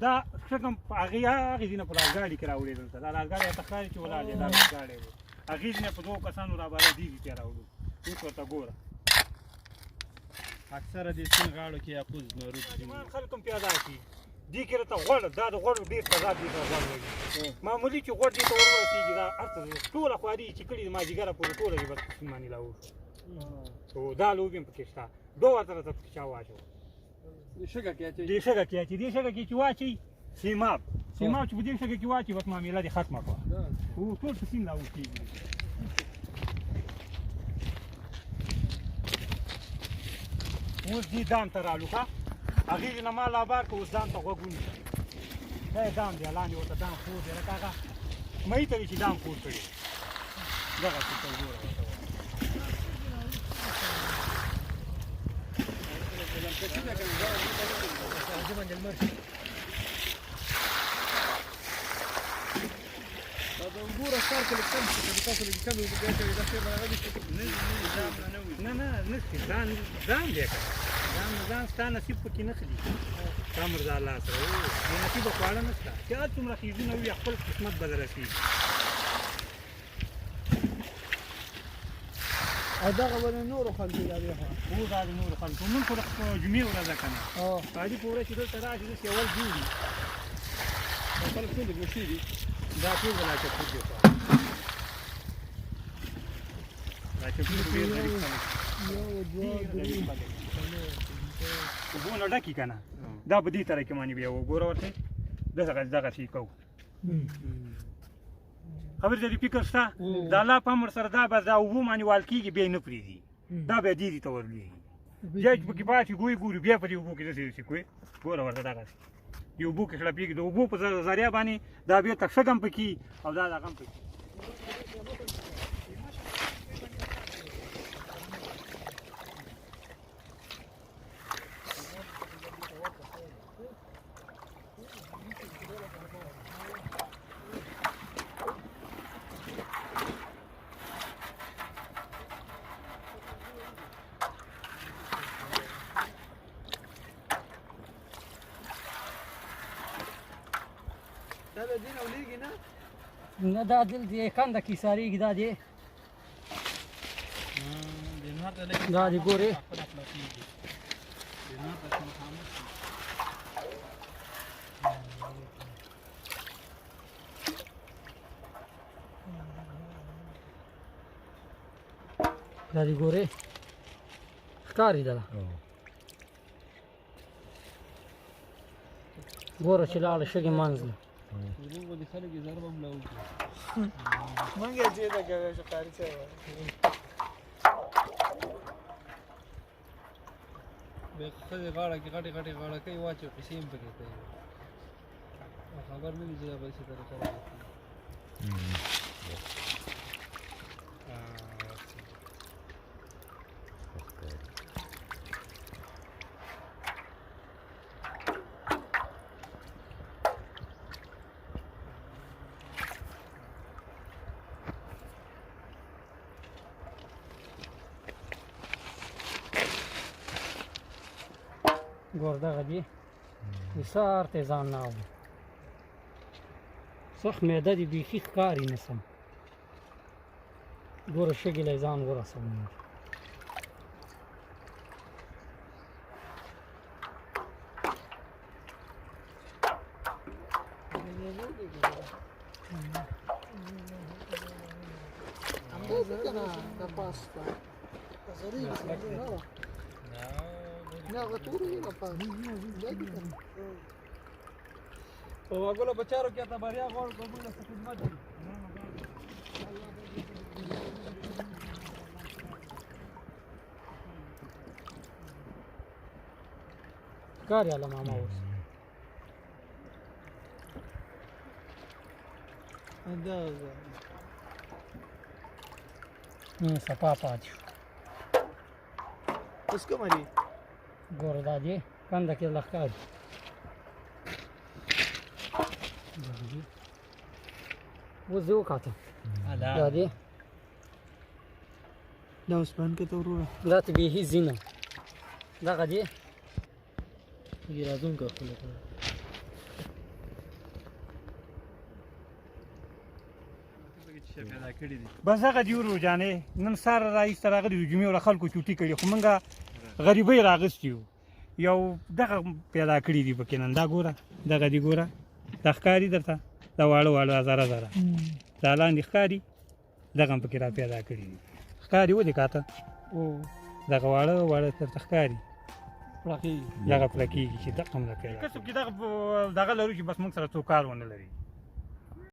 دا څه کوم هغې ځینه په لاسګاډي کې راوړې دلته دا لاسګاډی راته ښکاري چې ولاړ دی دا لاسګاډی دی هغې ځینه په 2 کسانو راباره دي کې راوړو اوس ورته ګوره اکثره د سیند غاړو کې یاقوت زمرد ماشومان خلک هم پیاده شي دې کې راته غوړ دا د غوړ ډېر تضاد دې ته غوړ وایي معمولي چې غوړ دې ته ورورسېږي دا هر څه ټوله خواري چې کړي د مازدیګره پورې ټوله یې بس مسلماني راوړو او دا لوبې هم پکې شته دو ورته راته پکې چا واچوه دې شګه کې اچوي دې شګه کې اچوي دې شګه کې چې واچوي سیماب چې په دې شګه کې واچوي بس معامله دې ختمه کړه او ټول په سیند راوځي اوس دې دام ته رالو ښه هغې نه ما لابار که اوس دام ته غوږ ونیسه دا یې دام دی لاندې ورته دام خور دی لکه هغه مۍ ته وي چې دام خور کړي دغسې ته ګوره ورته نه نشته ځان دی که ځان ستا نصیب پکې نه خلي ستا مرزا الله سره بې نصیبه خواړه نشته چې هر څومره خیزونه وي خپل قسمت به در رسېږي او دغه به د نورو خلکو دا دی خو دا د نورو خلکو نن خو د جمعې ورځ ده که نه په علي په ورځ چې دلته راشي داسې اول جوړي خلک ټول ګوشي دي دا ټول به لاچکور دی لاچکور ډېر غریب خلک اوبو نه ډکي که نه دا په دې طرح کې ماني بیا وګوره ورته دغسې کوو خبرې ته دې فکر شته د الله په امر سره دا به دا اوبو باندې وال کېږي بیا یې نه پرېږدي دا بیا دې ته ورلېږي بیا چې پکې پاتې ګوري بیا په دې اوبو کې داسې کوي ګوره ورته دغسې دې اوبو کې شړپېږي د اوبو په ذریعه باندې دا بیا تک شګ هم پکې او دا دغه هم پکې نه دا دل دی کنده کې سارېږي دا دی دا دی ګورې دا دی ګورې ښکاري دله ګوره چې لاړه شګې منځ نه منګه چې دا کوي ښکاري څه به خپل غاړه کې غټي غاړه کوي واچو پیسې هم پکې کوي خبر نه دی به څه طریقه راځي ګور دغه دی وسار ته ځان نه اوري سخت معده دي بیخي ښکاري نه سم ګوره شګې له ځان ورسوم او هغه بچارو کې ته بریا غوړ کومه خدمت دي کار یاله ماما اوس صفا پاتې شو اوس کومه دي ګوره دا دی کنده کې له ښکاري اوس دې وکاته دا دی دا اوس باندې کې ته وروره دا ته بیخي ځینه دغه دی راځم که خپله شه پیدا کړي دي بس هغه دی ورو جانې نن سهار راایسته راغلي د جمعې له خلکو چوټي کړي خو موږ غریبۍ راغستي یو یو دغه پیدا کړي دي پکې نن دا ګوره دغه دی ګوره دا ښکاري درته دا واړه واړه زره زره دا لاندې ښکاري دغه هم پکې را پیدا کړي دي ښکاري ولې کاته دغه واړه واړه درته ښکاري پړقې دغه پړه کېږي چې دغه هم نه پیدا کسب کې دغه لرو چې بس موږ سره څوک کار ونه لري